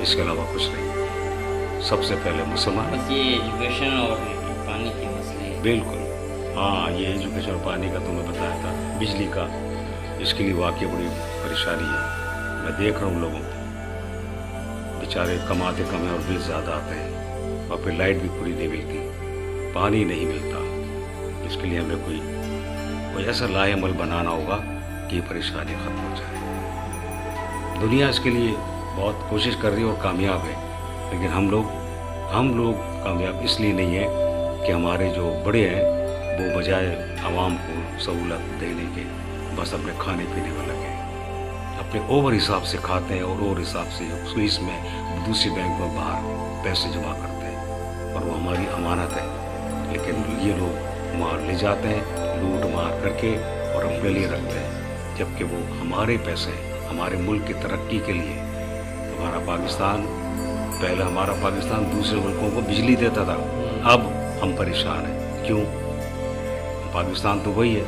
इसके अलावा कुछ नहीं। सबसे पहले मुसलमान, बस ये एजुकेशन और पानी के मसले। बिल्कुल हाँ, ये एजुकेशन और पानी का तो मैं बताया था, बिजली का, इसके लिए वाकई बड़ी परेशानी है। मैं देख रहा हूँ लोगों को, बेचारे कमाते कम हैं और बिल ज़्यादा आते हैं, और फिर लाइट भी पूरी नहीं मिलती, पानी नहीं मिलता। इसके लिए हमें कोई ऐसा लाहेअमल बनाना होगा कि ये परेशानी ख़त्म हो जाए। दुनिया इसके लिए बहुत कोशिश कर रही है और कामयाब है, लेकिन हम लोग कामयाब इसलिए नहीं है कि हमारे जो बड़े हैं वो बजाय आवाम को सहूलत देने के बस अपने खाने पीने में लगे, अपने ओवर हिसाब से खाते हैं और ओवर हिसाब से स्विस में दूसरी बैंक में बाहर पैसे जमा करते हैं, और वो हमारी अमानत है। लेकिन ये लोग वहाँ ले जाते हैं लूट मार करके और अपने लिए रखते हैं, जबकि वो हमारे पैसे हमारे मुल्क की तरक्की के लिए। हमारा पाकिस्तान, पहले हमारा पाकिस्तान दूसरे मुल्कों को बिजली देता था, अब हम परेशान हैं। क्यों? पाकिस्तान तो वही है,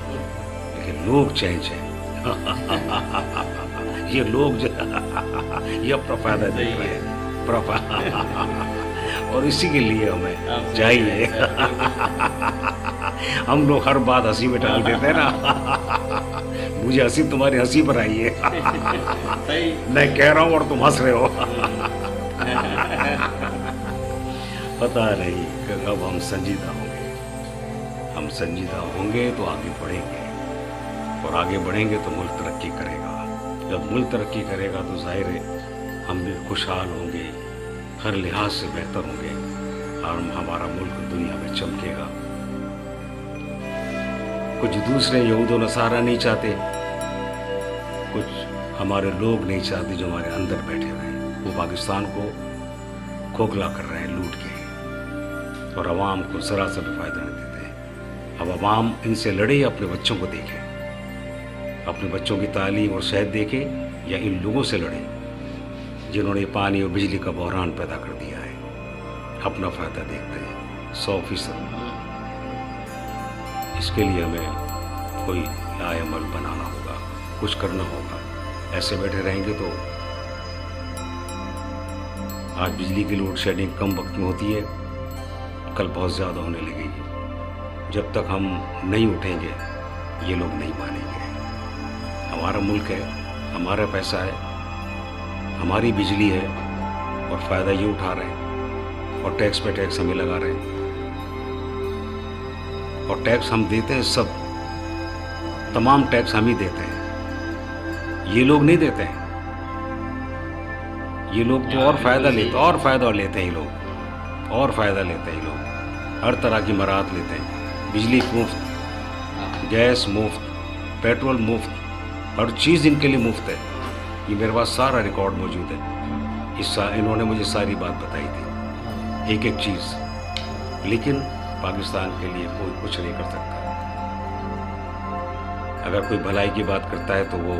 लेकिन लोग चेंज हैं। ये लोग जो ये अपना फायदा देख रहे हैं, और इसी के लिए हमें चाहिए। हम लोग हर बात हंसी में टाल देते हैं ना। मुझे हंसी तुम्हारी हंसी पर आई है। मैं कह रहा हूँ और तुम हंस रहे हो। पता नहीं कब हम संजीदा होंगे। हम संजीदा होंगे तो आगे बढ़ेंगे, और आगे बढ़ेंगे तो मुल्क तरक्की करेगा। जब मुल्क तरक्की करेगा तो जाहिर है हम भी खुशहाल होंगे, हर लिहाज से बेहतर होंगे, और हमारा मुल्क दुनिया में चमकेगा। कुछ दूसरे यहूद और नसारा नहीं चाहते, कुछ हमारे लोग नहीं चाहते जो हमारे अंदर बैठे हुए हैं। वो पाकिस्तान को खोखला कर रहे हैं लूट के, और आवाम को ज़रा सा भी फायदा नहीं देते हैं। अब आवाम इनसे लड़े, अपने बच्चों को देखे, अपने बच्चों की तालीम और सेहत देखे, या इन लोगों से लड़े जिन्होंने पानी और बिजली का बहरान पैदा कर दिया है। अपना फ़ायदा देखते हैं 100%। इसके लिए हमें कोई लाएअमल बनाना होगा, कुछ करना होगा। ऐसे बैठे रहेंगे तो आज बिजली की लोड शेडिंग कम वक्त में होती है, कल बहुत ज़्यादा होने लगेगी। जब तक हम नहीं उठेंगे ये लोग नहीं मानेंगे। हमारा मुल्क है, हमारा पैसा है, हमारी बिजली है, और फ़ायदा ये उठा रहे हैं, और टैक्स पे टैक्स हमें लगा रहे हैं, और टैक्स हम देते हैं सब, तमाम टैक्स हम ही देते हैं। ये लोग नहीं देते हैं। ये लोग तो और फ़ायदा लेते हैं, और फ़ायदा लेते हैं ये लोग, और फ़ायदा लेते हैं ये लोग। हर तरह की मराहत लेते हैं, बिजली मुफ्त, गैस मुफ्त, पेट्रोल मुफ्त, हर चीज़ इनके लिए मुफ्त है। ये मेरे पास सारा रिकॉर्ड मौजूद है। इन्होंने मुझे सारी बात बताई थी, एक एक चीज़। लेकिन पाकिस्तान के लिए कोई कुछ नहीं कर सकता। अगर कोई भलाई की बात करता है तो वो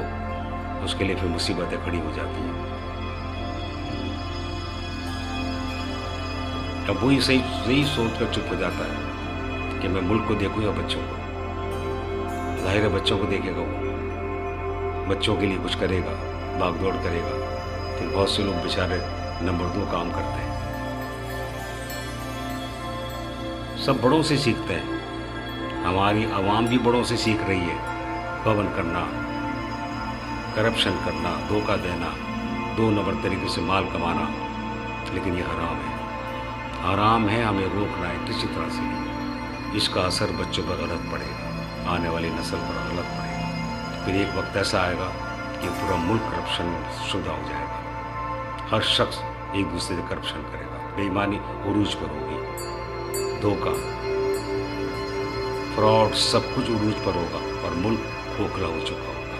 उसके लिए फिर मुसीबतें खड़ी हो जाती हैं। अब वही सही सोच कर चुप हो जाता है कि मैं मुल्क को देखूँ या बच्चों को। जाहिर है बच्चों को देखेगा, वो बच्चों के लिए कुछ करेगा, भागदौड़ करेगा। फिर बहुत से लोग बेचारे नंबर 2 काम करते हैं। सब बड़ों से सीखते हैं, हमारी आवाम भी बड़ों से सीख रही है। गबन करना, करप्शन करना, धोखा देना, 2 नंबर तरीके से माल कमाना, लेकिन ये हराम है। हराम है, हमें रोकना है किसी तरह से भी। इसका असर बच्चों पर गलत पड़ेगा, आने वाली नस्ल पर गलत पड़ेगा। फिर एक वक्त ऐसा आएगा कि पूरा मुल्क करप्शन शुदा हो जाएगा। हर शख्स एक दूसरे से करप्शन करेगा, बेईमानी उरूज पर होगी, धोखा, फ्रॉड, सब कुछ उरूज पर होगा, और मुल्क खोखला हो चुका होगा।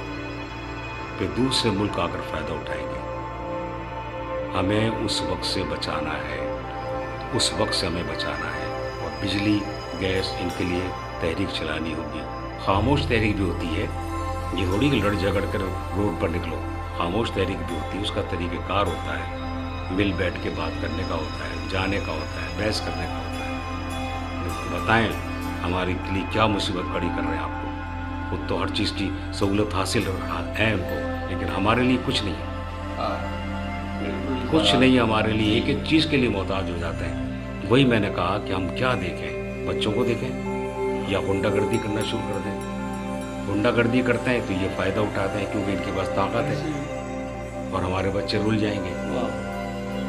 फिर दूसरे मुल्क आकर फ़ायदा उठाएंगे। हमें उस वक्त से बचाना है, उस वक्त से हमें बचाना है। और बिजली, गैस, इनके लिए तहरीक चलानी होगी। खामोश तहरीक भी होती है, ये थोड़ी कि लड़ झगड़ कर रोड पर निकलो। खामोश तहरीक भी होती है, उसका तरीक़ेकार होता है, मिल बैठ के बात करने का होता है, जाने का होता है, बहस करने का होता है। बताएं हमारे लिए क्या मुसीबत खड़ी कर रहे हैं आपको। खुद तो हर चीज़ की सहूलत हासिल है उनको, लेकिन हमारे लिए कुछ नहीं है। बिल्कुल कुछ सर, नहीं हमारे लिए, एक एक चीज़ के लिए मोहताज हो जाते हैं। वही मैंने कहा कि हम क्या देखें, बच्चों को देखें या गुंडागर्दी करना शुरू कर दें। गुंडागर्दी करते हैं तो ये फ़ायदा उठाते हैं क्योंकि इनके पास ताकत है और हमारे बच्चे रुल जाएंगे। वाह,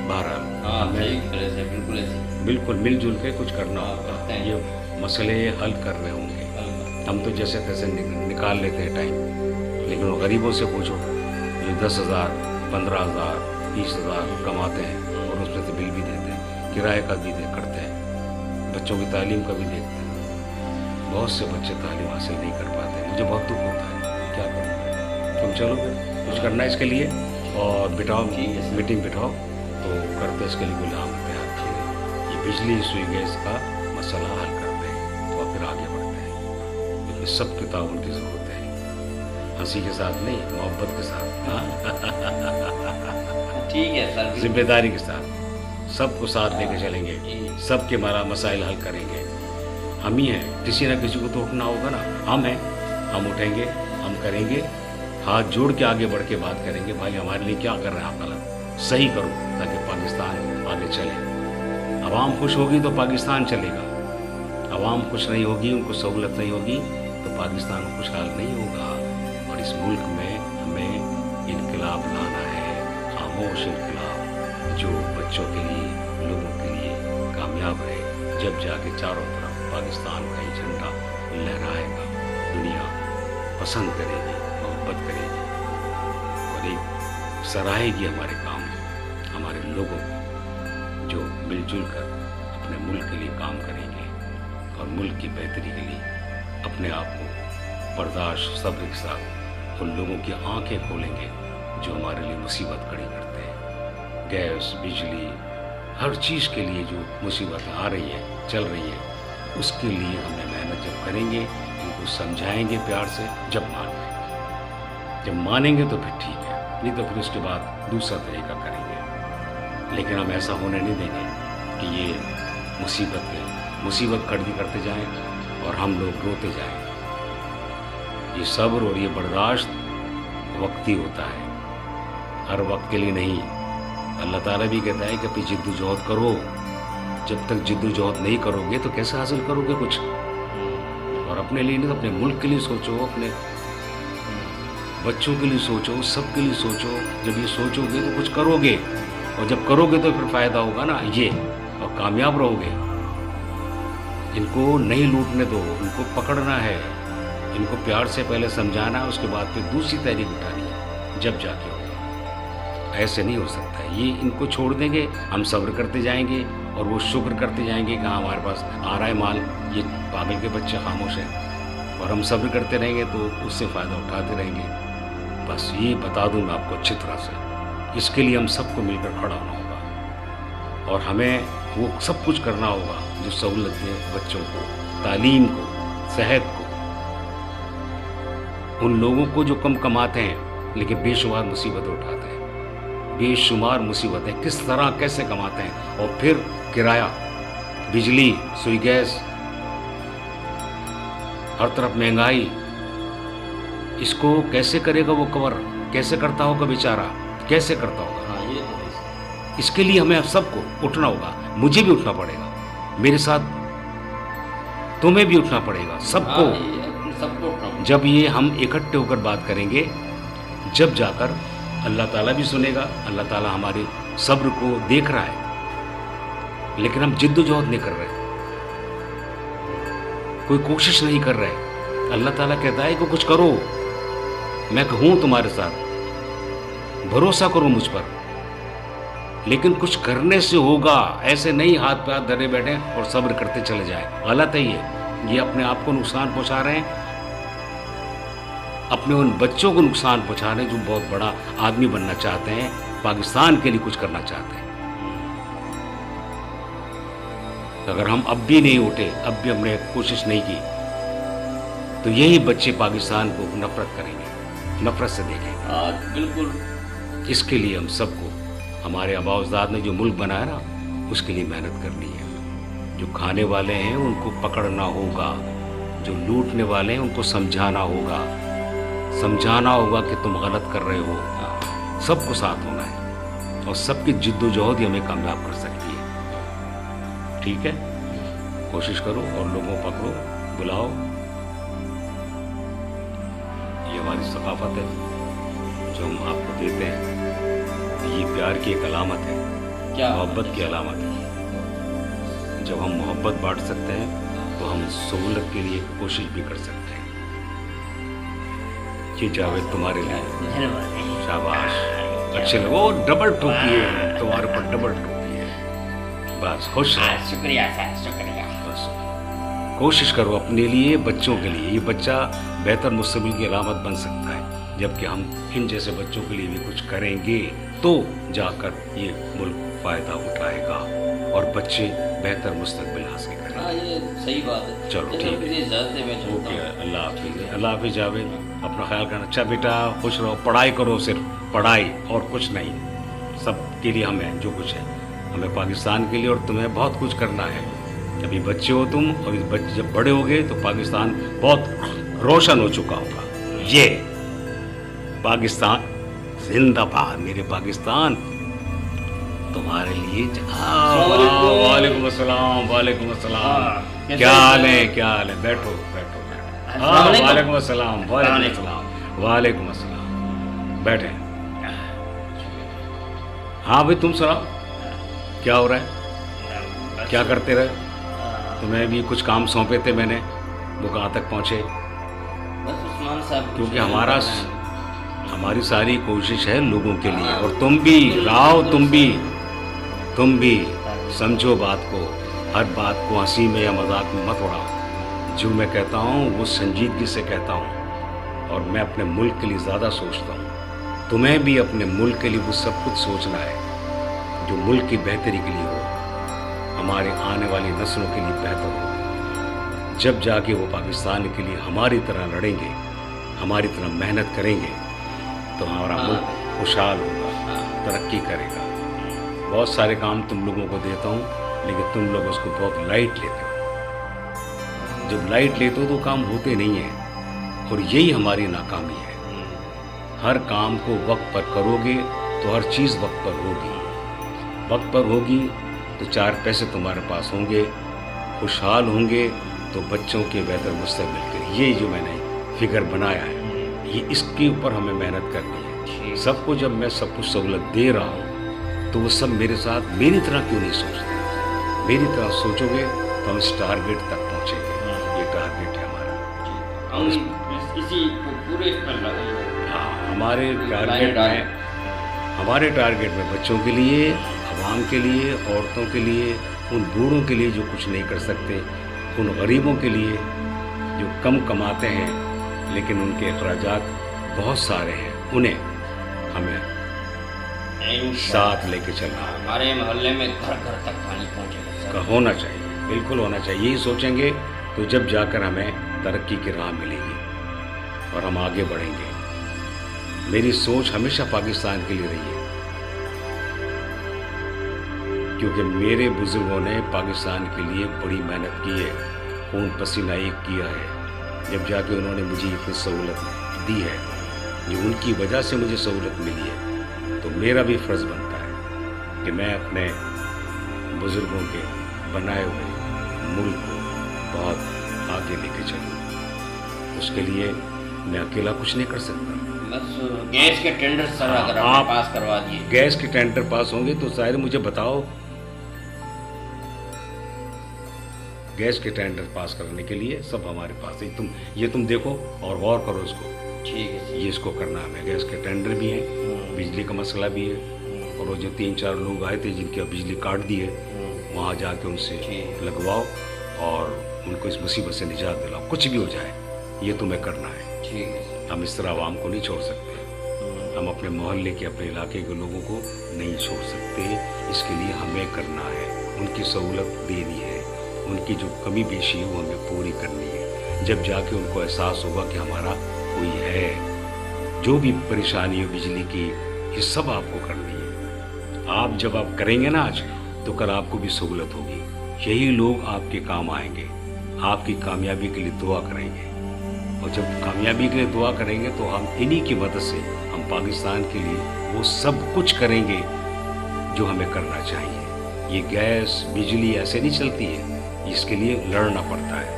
बहरहाल हाँ हमें सही कह रहे सर, बिल्कुल ऐसे बिल्कुल मिलजुल के कुछ करना हाँ, होगा, करते हैं। ये मसले हल करने होंगे। हल हम तो जैसे तैसे निकाल लेते हैं टाइम, लेकिन वो गरीबों से पूछो जो 10,000, 15,000, 30,000 कमाते हैं और उसमें से बिल भी देते हैं, किराए का भी करते हैं, बच्चों की तालीम का भी देखते हैं। बहुत से बच्चे तालीम हासिल नहीं कर पाते, मुझे बहुत दुख होता है, क्या करूँ। तुम चलो फिर कुछ करना है इसके लिए और बिठाओ, ठीक है सर। मीटिंग बिठाओ तो करते हैं इसके लिए गुलाम तैयार किए। ये बिजली सुई गैस का मसला हल करते हैं और फिर आगे बढ़ते हैं, क्योंकि सबके ताउन की ज़रूरत है, हंसी के साथ नहीं, मोहब्बत के साथ, ठीक है सर, बिल्कुल। जिम्मेदारी के साथ, सबको साथ लेके चलेंगे, सबके मसाइल हल करेंगे। हम ही हैं, किसी ना किसी को तो उठना होगा ना, हम हैं, हम उठेंगे, हम करेंगे, हाथ जोड़ के आगे बढ़ के बात करेंगे, भाई हमारे लिए क्या कर रहे हैं आप, गलत सही करो ताकि पाकिस्तान आगे चले। अवाम खुश होगी तो पाकिस्तान चलेगा, अवाम खुश नहीं होगी, उनको सहूलत नहीं होगी तो पाकिस्तान खुशहाल नहीं होगा। और इस मुल्क में हमें इनकलाब लाना है, खामोश इनकलाब जो बच्चों के लिए, लोगों के लिए कामयाब रहे। जब जाके चारों तरफ पाकिस्तान का ये झंडा लहराएगा, दुनिया पसंद करेगी, मोहब्बत करेगी और एक सराहेगी हमारे काम, हमारे लोगों को जो मिलजुल कर अपने मुल्क के लिए काम करेंगे और मुल्क की बेहतरी के लिए अपने आप को बर्दाश्त सब्र के साथ उन लोगों की आंखें खोलेंगे जो हमारे लिए मुसीबत खड़ी करते हैं। गैस, बिजली, हर चीज़ के लिए जो मुसीबतें आ रही हैं, चल रही हैं, उसके लिए हमें मेहनत जब करेंगे, इनको समझाएंगे प्यार से, जब मान लेंगे, जब मानेंगे तो फिर ठीक है, नहीं तो फिर उसके बाद दूसरा तरीका करेंगे। लेकिन हम ऐसा होने नहीं देंगे कि ये मुसीबत खड़ी करते जाएं और हम लोग रोते जाएं। ये सब्र और ये बर्दाश्त वक्ती होता है, हर वक्त के लिए नहीं। अल्लाह ताला भी कहता है कि अपनी जिद्दोजहद करो, जब तक जिद्दोजहद नहीं करोगे तो कैसे हासिल करोगे कुछ। और अपने लिए नहीं तो अपने मुल्क के लिए सोचो, अपने बच्चों के लिए सोचो, सबके लिए सोचो। जब ये सोचोगे तो कुछ करोगे और जब करोगे तो फिर फ़ायदा होगा ना ये, और कामयाब रहोगे। इनको नहीं लूटने दो, इनको पकड़ना है, इनको प्यार से पहले समझाना है, उसके बाद फिर दूसरी तहरीक उठानी है, जब जाके होगा। ऐसे नहीं हो सकता है, ये इनको छोड़ देंगे, हम सब्र करते जाएंगे और वो शुक्र करते जाएंगे कि हाँ हमारे पास आ रहा है माल, ये पागल के बच्चे खामोश हैं, और हम सब्र करते रहेंगे तो उससे फ़ायदा उठाते रहेंगे। बस ये बता दूँ मैं आपको अच्छी तरह से, इसके लिए हम सबको मिलकर खड़ा होना होगा और हमें वो सब कुछ करना होगा जो सहूलत दे बच्चों को, तालीम को, सेहत को, उन लोगों को जो कम कमाते हैं लेकिन बेशुमार मुसीबतें उठाते हैं, बेशुमार मुसीबतें किस तरह कैसे कमाते हैं, और फिर किराया, बिजली, सुई गैस, हर तरफ महंगाई, इसको कैसे करेगा वो कवर, कैसे करता होगा बेचारा, कैसे करता होगा। हाँ ये तो है सर। इसके लिए हमें सबको उठना होगा, मुझे भी उठना पड़ेगा, मेरे साथ तुम्हें भी उठना पड़ेगा, सबको। हाँ, ये सबको उठना। जब ये हम इकट्ठे होकर बात करेंगे, जब जाकर अल्लाह ताला भी सुनेगा। अल्लाह ताला हमारे सब्र को देख रहा है, लेकिन हम जिद्दोजहद नहीं कर रहे, कोई कोशिश नहीं कर रहे। अल्लाह ताला कहता है कि कुछ करो, मैं कहूँ तुम्हारे साथ, भरोसा करो मुझ पर, लेकिन कुछ करने से होगा। ऐसे नहीं हाथ पे हाथ धरे बैठे और सब्र करते चले जाए, गलत है ये अपने आप को नुकसान पहुंचा रहे हैं, अपने उन बच्चों को नुकसान पहुंचा रहे हैं जो बहुत बड़ा आदमी बनना चाहते हैं, पाकिस्तान के लिए कुछ करना चाहते हैं। अगर हम अब भी नहीं उठे, अब भी हमने कोशिश नहीं की, तो यही बच्चे पाकिस्तान को नफरत करेंगे, नफरत से देखेंगे। हाँ बिल्कुल। इसके लिए हम सबको, हमारे आबा-ओ-अजदाद ने जो मुल्क बनाया ना, उसके लिए मेहनत करनी है। जो खाने वाले हैं उनको पकड़ना होगा, जो लूटने वाले हैं उनको समझाना होगा कि तुम गलत कर रहे हो। सबको साथ होना है اور سب کی جدوجہد ہی ہمیں کامیاب کر سکتی ہے. ٹھیک ہے, کوشش کرو اور لوگوں کو پکڑو, بلاؤ. یہ ہماری ثقافت ہے جو ہم آپ کو دیتے ہیں. یہ پیار کی ایک علامت ہے, کیا محبت کی علامت ہے. جب ہم محبت بانٹ سکتے ہیں تو ہم سہولت کے لیے کوشش بھی کر سکتے ہیں. یہ جاوید تمہارے لیے. مہربانی. شاباش, اچھے لوگ. ڈبل ٹوپی ہے تمہارے پر, ڈبل ٹوپی ہے. بس خوش رہو. شکریہ سر, شکریہ. بس کوشش کرو اپنے لیے, بچوں کے لیے. یہ بچہ بہتر مستقبل کی علامت بن سکتا ہے. جبکہ ہم ان جیسے بچوں کے لیے بھی کچھ کریں گے تو جا کر یہ ملک فائدہ اٹھائے گا اور بچے بہتر مستقبل حاصل کریں گے. ہاں یہ صحیح بات ہے. چلو ٹھیک ہے, اجازت ہے, میں چلتا اوکے, ہوں. اللہ حافظ. اللہ حافظ جاوید, اپنا خیال کرنا. اچھا بیٹا, خوش رہو, پڑھائی کرو, صرف پڑھائی اور کچھ نہیں. سب کے لیے ہمیں جو کچھ ہے, ہمیں پاکستان کے لیے اور تمہیں بہت کچھ کرنا ہے. ابھی بچے ہو تم, اور اس بچے جب بڑے ہو گئے تو پاکستان بہت روشن ہو چکا ہوگا. یہ پاکستان زندہ باد, میرے پاکستان تمہارے لیے. وعلیکم السلام. وعلیکم السلام. کیا حال ہے, کیا حال ہے؟ بیٹھو بیٹھو بیٹھو. ہاں, وعلیکم السلام. وعلیکم السلام. وعلیکم السلام. بیٹھے. ہاں بھائی, تم سناؤ کیا ہو رہا ہے, کیا کرتے رہے؟ تمہیں بھی کچھ کام سونپے تھے میں نے, وہ کہاں تک پہنچے؟ بس عثمان صاحب, کیونکہ ہماری ساری کوشش ہے لوگوں کے لیے. اور تم بھی راؤ, تم بھی سمجھو بات کو. ہر بات کو ہنسی میں یا مذاق میں مت اڑاؤ. جو میں کہتا ہوں وہ سنجیدگی سے کہتا ہوں, اور میں اپنے ملک کے لیے زیادہ سوچتا ہوں. تمہیں بھی اپنے ملک کے لیے وہ سب کچھ سوچنا ہے جو ملک کی بہتری کے لیے ہو, ہمارے آنے والی نسلوں کے لیے بہتر ہو. جب جا کے وہ پاکستان کے لیے ہماری طرح لڑیں گے, ہماری طرح محنت کریں گے, تو ہمارا ملک خوشحال ہوگا, ترقی کرے گا. بہت سارے کام تم لوگوں کو دیتا ہوں, لیکن تم لوگ اس کو بہت لائٹ لیتے ہو. جب لائٹ لیتے ہو تو کام ہوتے نہیں ہیں, اور یہی ہماری ناکامی ہے. ہر کام کو وقت پر کرو گے تو ہر چیز وقت پر ہوگی. وقت پر ہوگی تو 4 پیسے تمہارے پاس ہوں گے, خوشحال ہوں گے تو بچوں کے بہتر مستقبل کے لیے. یہ جو میں نے فگر بنایا ہے, یہ اس کے اوپر ہمیں محنت کرنی ہے. سب کو جب میں سب کچھ سہولت دے رہا ہوں تو وہ سب میرے ساتھ میری طرح کیوں نہیں سوچتے؟ میری طرح سوچو گے تو ہم اس ٹارگیٹ تک پہنچیں گے. یہ ٹارگیٹ ہے ہمارا. ہم اسی پورے پر لگے. ہاں, ہمارے ٹارگیٹ میں بچوں کے لیے, عوام کے لیے, عورتوں کے لیے, ان بوڑھوں کے لیے جو کچھ نہیں کر سکتے, ان غریبوں کے لیے جو کم کماتے ہیں لیکن ان کے اخراجات بہت سارے ہیں, انہیں ہمیں ساتھ لے کے چلنا. ہمارے محلے میں گھر گھر تک پانی پہنچے گا. ہونا چاہیے, بالکل ہونا چاہیے. یہی سوچیں گے تو جب جا کر ہمیں ترقی کی راہ ملے گی اور ہم آگے بڑھیں گے. میری سوچ ہمیشہ پاکستان کے لیے رہی ہے, کیونکہ میرے بزرگوں نے پاکستان کے لیے بڑی محنت کی ہے, خون پسینہ ایک کیا ہے. جب جا کے انہوں نے مجھے اتنی سہولت دی ہے, جو ان کی وجہ سے مجھے سہولت ملی ہے, تو میرا بھی فرض بنتا ہے کہ میں اپنے بزرگوں کے بنائے ہوئے ملک کو بہت آگے لے کے چلوں. اس کے لیے میں اکیلا کچھ نہیں کر سکتا. بس گیس کے ٹینڈر سر اگر آپ پاس کروا دیے, گیس کے ٹینڈر پاس ہوں گے تو ظاہر مجھے بتاؤ. گیس کے ٹینڈر پاس کرنے کے لیے سب ہمارے پاس ہے. تم دیکھو اور غور کرو اس کو. ٹھیک ہے, یہ اس کو کرنا ہے. گیس کے ٹینڈر بھی ہیں, بجلی کا مسئلہ بھی ہے, اور وہ جو 3-4 لوگ آئے تھے جن کی بجلی کاٹ دی ہے, وہاں جا کے ان سے لگواؤ اور ان کو اس مصیبت سے نجات دلاؤ. کچھ بھی ہو جائے یہ تمہیں کرنا ہے. ٹھیک ہے. ہم اس طرح عوام کو نہیں چھوڑ سکتے. ہم اپنے محلے کے, اپنے علاقے کے لوگوں کو نہیں چھوڑ سکتے. اس کے لیے ہمیں کرنا ہے, ان کی سہولت دینی ہے, ان کی جو کمی بیشی ہے وہ ہمیں پوری کرنی ہے. جب جا کے ان کو احساس ہوگا کہ ہمارا کوئی ہے. جو بھی پریشانی ہو بجلی کی, یہ سب آپ کو کرنی ہے. جب آپ کریں گے نا آج, تو کل آپ کو بھی سہولت ہوگی. یہی لوگ آپ کے کام آئیں گے, آپ کی کامیابی کے لیے دعا کریں گے. اور جب کامیابی کے لیے دعا کریں گے تو ہم انہی کی مدد سے ہم پاکستان کے لیے وہ سب کچھ کریں گے जो हमें करना चाहिए। ये गैस बिजली ऐसे नहीं चलती है, इसके लिए लड़ना पड़ता है,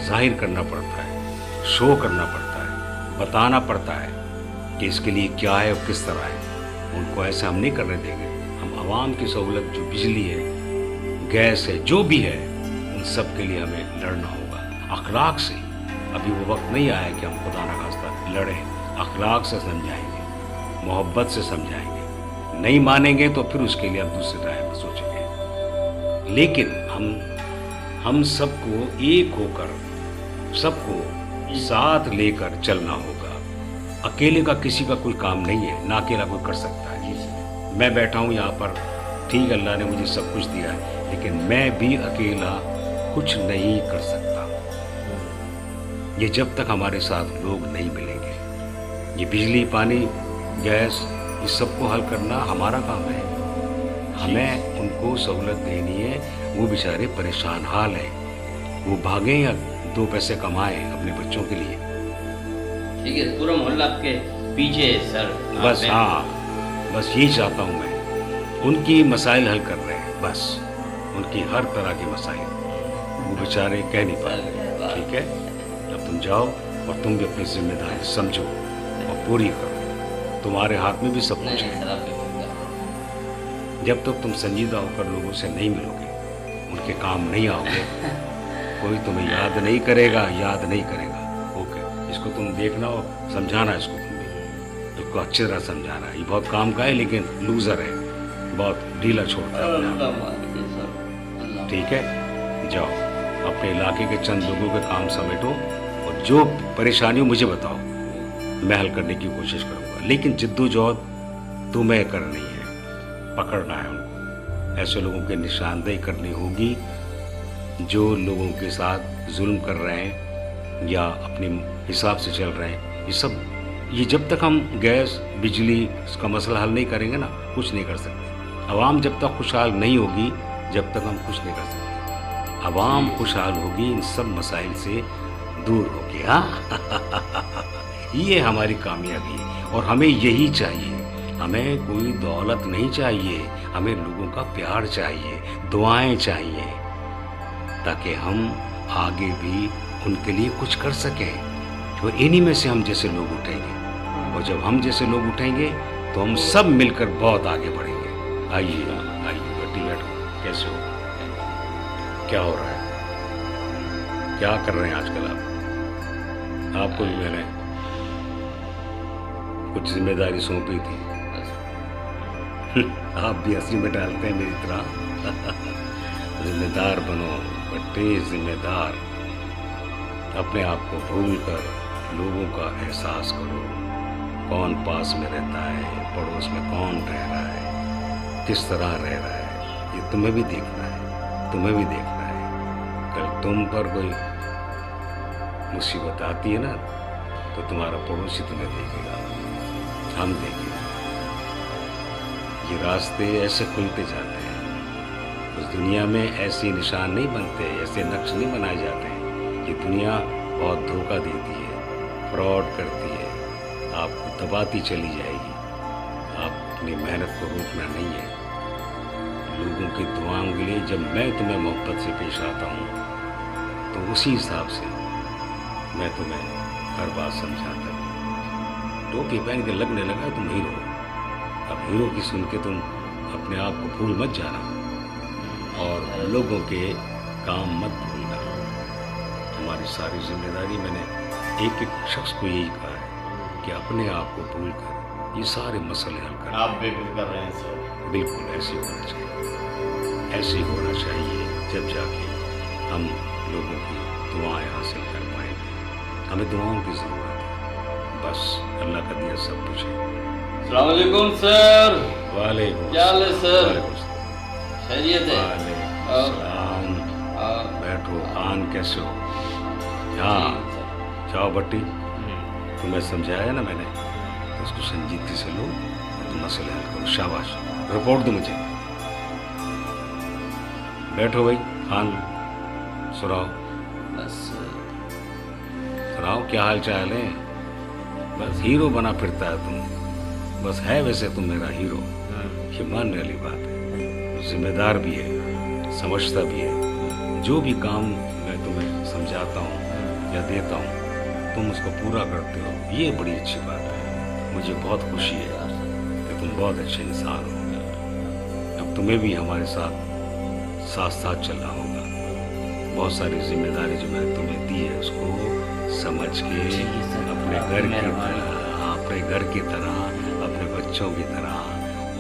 जाहिर करना पड़ता है, शो करना पड़ता है, बताना पड़ता है कि इसके लिए क्या है और किस तरह है। उनको ऐसे हम नहीं करने देंगे। हम आवाम की सहूलत जो बिजली है, गैस है, जो भी है, उन सब के लिए हमें लड़ना होगा अखलाक से। अभी वो वक्त नहीं आया कि हम खुदा न खास्ता लड़ें, अखलाक से समझाएंगे, मोहब्बत से समझाएंगे। नहीं मानेंगे तो फिर उसके लिए हम दूसरे राय में सोचेंगे। लेकिन हम सबको एक होकर, सबको साथ लेकर चलना होगा। अकेले का किसी का कोई काम नहीं है, ना अकेला कोई कर सकता है। मैं बैठा हूँ यहाँ पर, ठीक, अल्लाह ने मुझे सब कुछ दिया है, लेकिन मैं भी अकेला कुछ नहीं कर सकता। ये जब तक हमारे साथ लोग नहीं मिलेंगे। ये बिजली, पानी, गैस, इस सबको हल करना हमारा काम है। हमें उनको सहूलत देनी है। वो बेचारे परेशान हाल हैं, वो भागें या 2 पैसे कमाएं अपने बच्चों के लिए। ठीक है, पूरा मोहल्ला आपके पीछे है सर। बस हाँ, बस यही चाहता हूँ मैं। उनकी मसाइल हल कर रहे हैं, बस उनकी हर तरह के मसाइल। वो बेचारे कह नहीं पा रहे। ठीक है, अब तुम जाओ और तुम भी अपनी जिम्मेदारी समझो और पूरी करो। तुम्हारे हाथ में भी सब कुछ है। जब तक तुम संजीदा होकर लोगों से नहीं मिलोगे, उनके काम नहीं आओगे, कोई तुम्हें याद नहीं करेगा, याद नहीं करेगा। ओके, इसको तुम देखना और समझाना, इसको तुम भी, इसको अच्छी तरह समझाना। ये बहुत काम का है, लेकिन लूजर है, बहुत ढीला छोड़ता है अपने आप। ठीक है, जाओ अपने इलाके के चंद लोगों के काम समेटो और जो परेशानी हो मुझे बताओ, मैं हल करने की कोशिश करूँगा। लेकिन जिद्दोजहद तुम्हें करनी है, पकड़ना है उनको। ऐसे लोगों की निशानदेही करनी होगी जो लोगों के साथ जुल्म कर रहे हैं या अपने हिसाब से चल रहे हैं। ये जब तक हम गैस, बिजली, इसका मसला हल नहीं करेंगे ना, कुछ नहीं कर सकते। अवाम जब तक खुशहाल नहीं होगी, जब तक हम कुछ नहीं कर सकते। अवाम खुशहाल होगी, इन सब मसाइल से दूर होगी। हाँ ये हमारी कामयाबी है और हमें यही चाहिए। हमें कोई दौलत नहीं चाहिए, हमें लोगों का प्यार चाहिए, दुआएं चाहिए, ताकि हम आगे भी उनके लिए कुछ कर सकें। तो इन्हीं में से हम जैसे लोग उठेंगे, और जब हम जैसे लोग उठेंगे तो हम सब मिलकर बहुत आगे बढ़ेंगे। आइए आइए, बैठी बैठो। कैसे हो? क्या हो रहा है? क्या कर रहे हैं आजकल आप? आपको भी मैंने कुछ जिम्मेदारी सौंपी थी। आप भी हंसी में डालते हैं मेरी तरह। जिम्मेदार बनो बट्टे, जिम्मेदार। अपने आप को भूल कर लोगों का एहसास करो। कौन पास में रहता है, पड़ोस में कौन रह रहा है, किस तरह रह रहा है, ये तुम्हें भी देखना है, तुम्हें भी देखना है। कल तुम पर कोई मुसीबत आती है ना, तो तुम्हारा पड़ोसी तुम्हें देखेगा, हम देखेंगे। ये रास्ते ऐसे खुलते जाते हैं। उस दुनिया में ऐसे निशान नहीं बनते, ऐसे नक्श नहीं बनाए जाते हैं। ये दुनिया बहुत धोखा देती है, फ्रॉड करती है, आपको दबाती चली जाएगी। आप अपनी मेहनत को रोकना नहीं है। लोगों की दुआओं के लिए जब मैं तुम्हें मोहब्बत से पेश आता हूँ, तो उसी हिसाब से मैं तुम्हें हर बात समझाता हूँ। टोपी पहन के लगने लगा तुम हीरो। अब हीरो की सुन के तुम अपने आप को भूल मत जाना और लोगों के काम मत भूलना। तुम्हारी सारी जिम्मेदारी, मैंने एक एक शख्स को यही कहा है कि अपने आप को भूल कर ये सारे मसले हल कर। आप बेफिक्र कर रहे हैं सर। बिल्कुल ऐसे होना चाहिए, ऐसे ही होना चाहिए। जब जाके हम लोगों की दुआएं हासिल कर पाएंगे। हमें दुआओं की ज़रूरत है, बस अल्लाह का दिया सब कुछ है। अस्सलाम वालेकुम सर। वालेकुम क्या हाल है सर? वालेकुम सलाम। खैरियत है? वालेकुम सलाम। बैठो। खान कैसे हो? हाँ, जाओ बट्टी, तुम्हें समझाया ना मैंने, तो उसको संजीदगी से लो और तुम मसले हल करो। शाबाश, रिपोर्ट दो मुझे। बैठो भाई, खान सुनाओ। बस सुनाओ, क्या हाल चाल है? बस हीरो बना फिरता है तुम, बस है वैसे तुम मेरा हीरो। ये मानने वाली बात है। जिम्मेदार भी है, समझता भी है। जो भी काम मैं तुम्हें समझाता हूँ या देता हूँ, तुम उसको पूरा करते हो, ये बड़ी अच्छी बात है। मुझे बहुत खुशी है कि तुम बहुत अच्छे इंसान हो। अब तुम्हें भी हमारे साथ साथ साथ चलना होगा। बहुत सारी जिम्मेदारी जो मैंने तुम्हें दी है उसको समझ के अपने घर की तरह, अपने घर की तरह, अपने बच्चों की तरह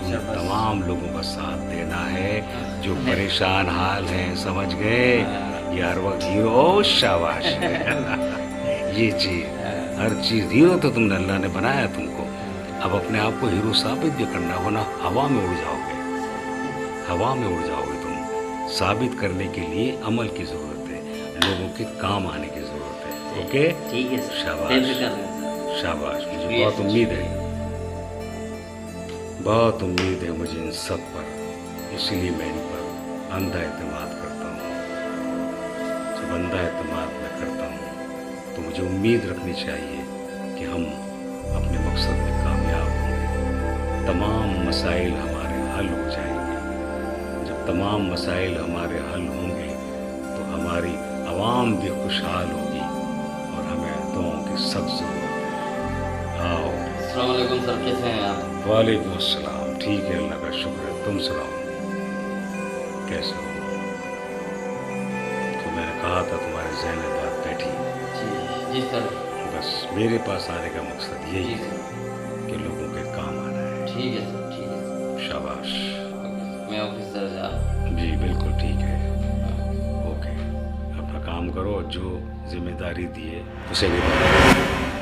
उन तमाम लोगों का साथ देना है जो परेशान हाल हैं। समझ गए? ये हर वक्त हीरो, शाबाश। ये चीज, हर चीज हीरो तो तुमने, अल्लाह ने बनाया तुमको। अब अपने आप को हीरो साबित भी करना, वरना हवा में उड़ जाओगे, हवा में उड़ जाओगे तुम। साबित करने के लिए अमल की जरूरत है, लोगों के काम आने की जरूरत है। ओके, ठीक है सर, शाबाश शाबाश। मुझे बहुत उम्मीद है, बहुत उम्मीद है मुझे इन सब पर, इसीलिए मैं इन पर अंधा एतमाद करता हूँ। जब अंधा एतमाद मैं करता हूँ तो मुझे उम्मीद रखनी चाहिए कि हम अपने मकसद में कामयाब होंगे, तमाम मसाइल हमारे हल हो जाएंगे। जब तमाम मसाइल हमारे हल होंगे तो हमारी आवाम भी खुशहाल होगी और हमें दुआओं की सख्त ज़रूरत है। आओ। अस्सलाम वालेकुम सर, कैसे हैं आप? वालेकुम अस्सलाम, ठीक है, अल्लाह का शुक्र है। तुम सुनाओ, कैसे हो? तो मैंने कहा था तुम्हारे ज़हन में बात बैठी। जी जी सर। बस मेरे पास आने का मकसद यही जी है सर। कि लोगों के काम आना है। ठीक है सर, ठीक है सर। शाबाश। मैं ऑफिस सर जा। जी बिल्कुल ठीक है। ओके, अपना काम करो, जो जिम्मेदारी दी है उसे निभाओ।